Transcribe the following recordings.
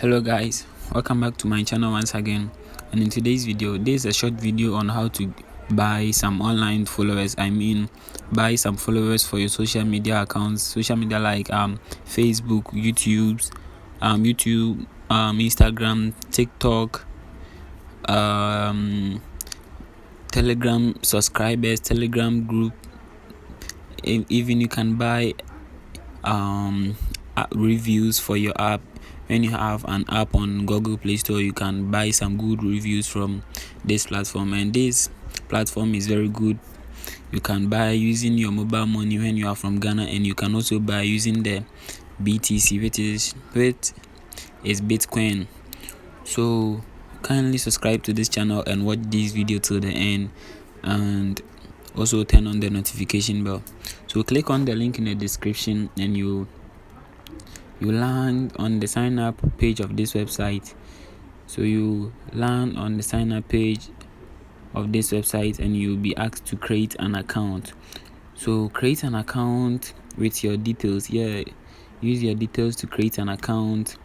Hello guys, welcome back to my channel once again. And in today's video, there's a short video on how to buy some online followers. Buy some followers for your social media accounts, like Facebook, Instagram, TikTok, Telegram subscribers, Telegram group. Even you can buy reviews for your app. When you have an app on Google Play Store, you can buy some good reviews from this platform, and this platform is very good. You can buy using your mobile money when you are from Ghana, and you can also buy using the BTC, which is Bitcoin. So kindly subscribe to this channel and watch this video till the end, and also turn on the notification bell. So click on the link in the description and you land on the sign up page of this website. So you land on the sign up page of this website and you'll be asked to create an account. So create an account with your details. Use your details to create an account,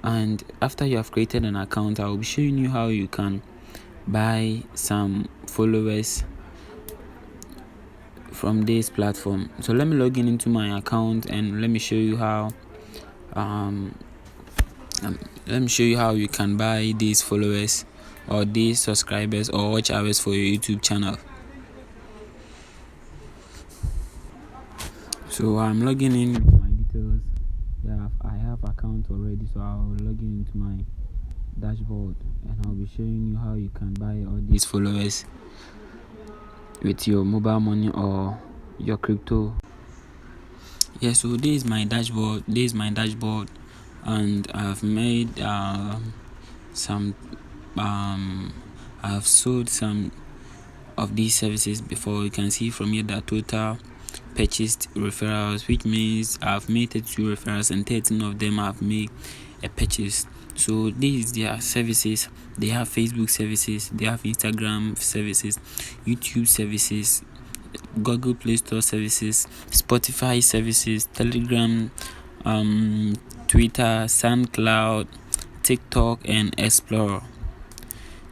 and after you have created an account, I will be showing you how you can buy some followers from this platform. So let me log into my account and let me show you how you can buy these followers or these subscribers or watch hours for your YouTube channel. So I'm logging in with my details. I have account already, so I'll log in into my dashboard and I'll be showing you how you can buy all these followers with your mobile money or your crypto. So this is my dashboard. And I've made I've sold some of these services before. You can see from here that total purchased referrals, which means I've made 32 referrals and 13 of them have made a purchase. So these their services. They have Facebook services, they have Instagram services, YouTube services, Google Play Store services, Spotify services, Telegram, Twitter, SoundCloud, TikTok, and Explorer.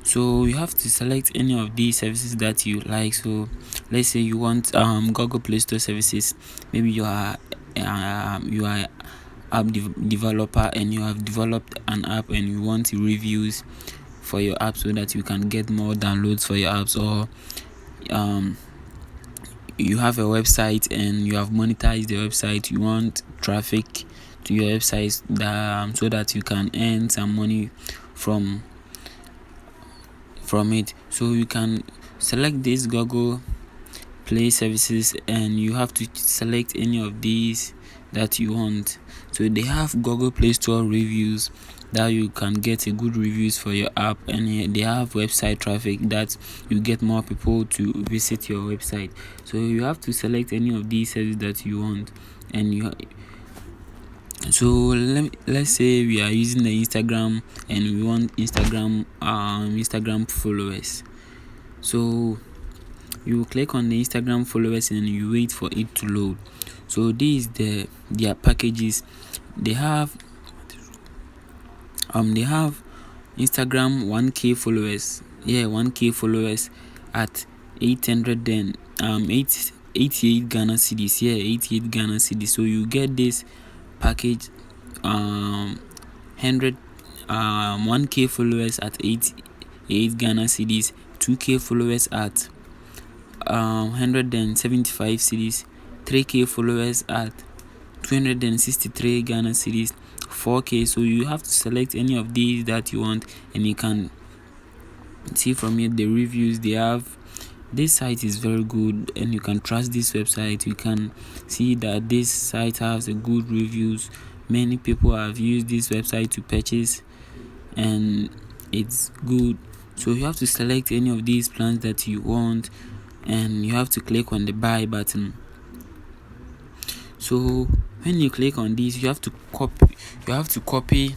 So you have to select any of these services that you like. So let's say you want Google Play Store services. Maybe you are app developer and you have developed an app and you want reviews for your app so that you can get more downloads for your apps, or you have a website and you have monetized the website. You want traffic to your website so that you can earn some money from it. So you can select this Google Play services and you have to select any of these that you want. So they have Google Play Store reviews that you can get a good reviews for your app, and they have website traffic that you get more people to visit your website. So you have to select any of these services that you want. And so let's say we are using the Instagram and we want Instagram followers. So you click on the Instagram followers and you wait for it to load. So these their packages. They have Instagram 1k followers. 1k followers at 88 Ghana cedis. 88 Ghana cedis. So you get this package 1k followers at 88 Ghana cedis, 2k followers at 175 cedis, 3k followers at 263 Ghana cedis, 4k. So you have to select any of these that you want, and you can see from here the reviews they have. This site is very good and you can trust this website. You can see that this site has a good reviews. Many people have used this website to purchase and it's good. So you have to select any of these plans that you want and you have to click on the buy button. So when you click on this, you have to copy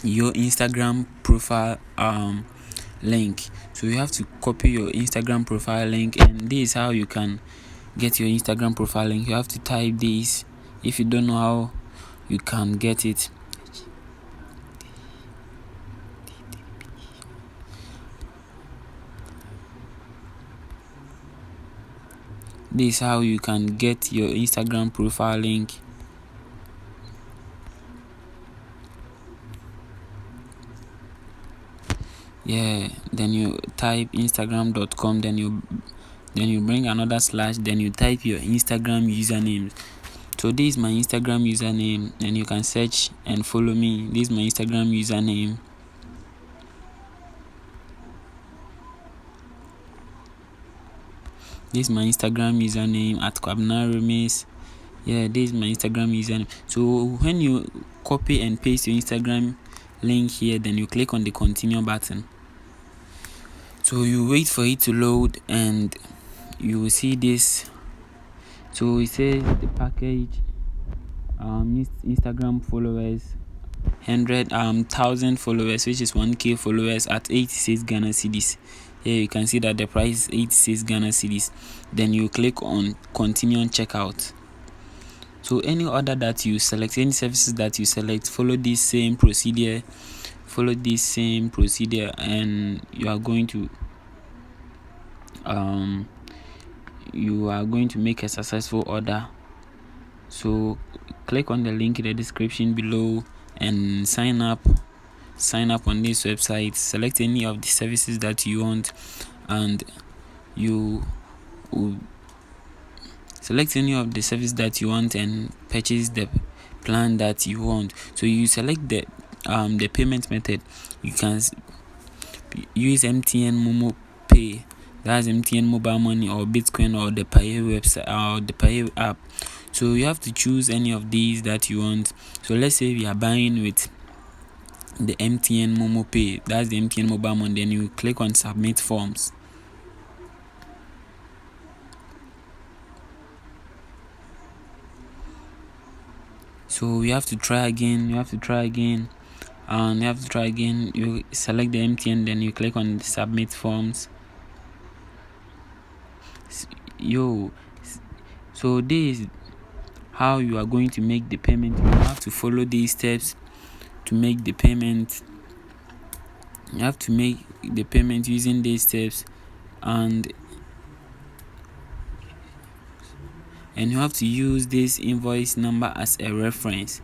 your Instagram profile link. So you have to copy your Instagram profile link, and this is how you can get your Instagram profile link. You have to type this. If you don't know how you can get it, this is how you can get your Instagram profile link. Then you type instagram.com, then you bring another slash, then you type your Instagram username. So this is my Instagram username, and you can search and follow me. This is my Instagram username. This is my Instagram username at @kwabnaremis. This is my Instagram username. So when you copy and paste your Instagram link here, then you click on the continue button. So you wait for it to load, and you will see this. So it says the package, Instagram followers, 100,000 followers, which is 1k followers at 86 Ghana cedis. Here you can see that the price is 86 Ghana cedis. Then you click on continue on checkout. So any order that you select, any services that you select, follow this same procedure, and you are going to make a successful order. So click on the link in the description below and sign up on this website. Select any of the services that you want, and you select any of the service that you want and purchase the plan that you want. So you select the payment method. You can use MTN MoMo Pay, that's MTN Mobile Money, or Bitcoin, or the Pay website, or the Pay app. So you have to choose any of these that you want. So let's say we are buying with the MTN MoMo Pay, that's the MTN Mobile Money. Then you click on submit forms. So you have to try again, and you have to try again. You select the MTN, then you click on the submit forms. So this is how you are going to make the payment. You have to follow these steps to make the payment. You have to make the payment using these steps, and you have to use this invoice number as a reference.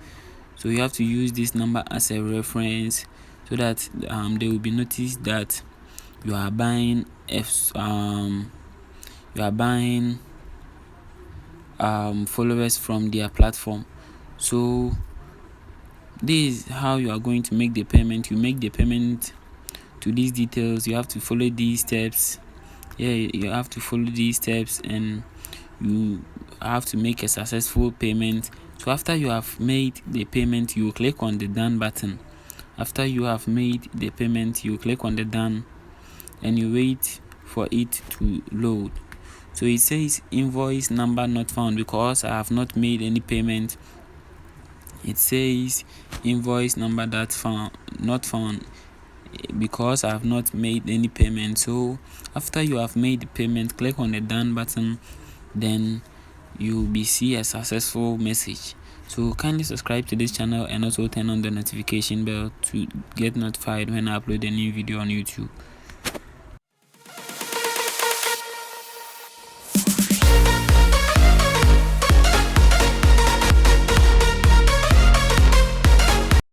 So you have to use this number as a reference, so that they will be noticed that you are buying followers from their platform. So this is how you are going to make the payment. You make the payment to these details. You have to follow these steps. You have to follow these steps, and you have to make a successful payment. So after you have made the payment, you click on the done button. After you have made the payment, you click on the done, and you wait for it to load. So it says invoice number not found because I have not made any payment. It says invoice number not found because I have not made any payment. So after you have made the payment, click on the done button, then you will see a successful message. So kindly subscribe to this channel, and also turn on the notification bell to get notified when I upload a new video on YouTube.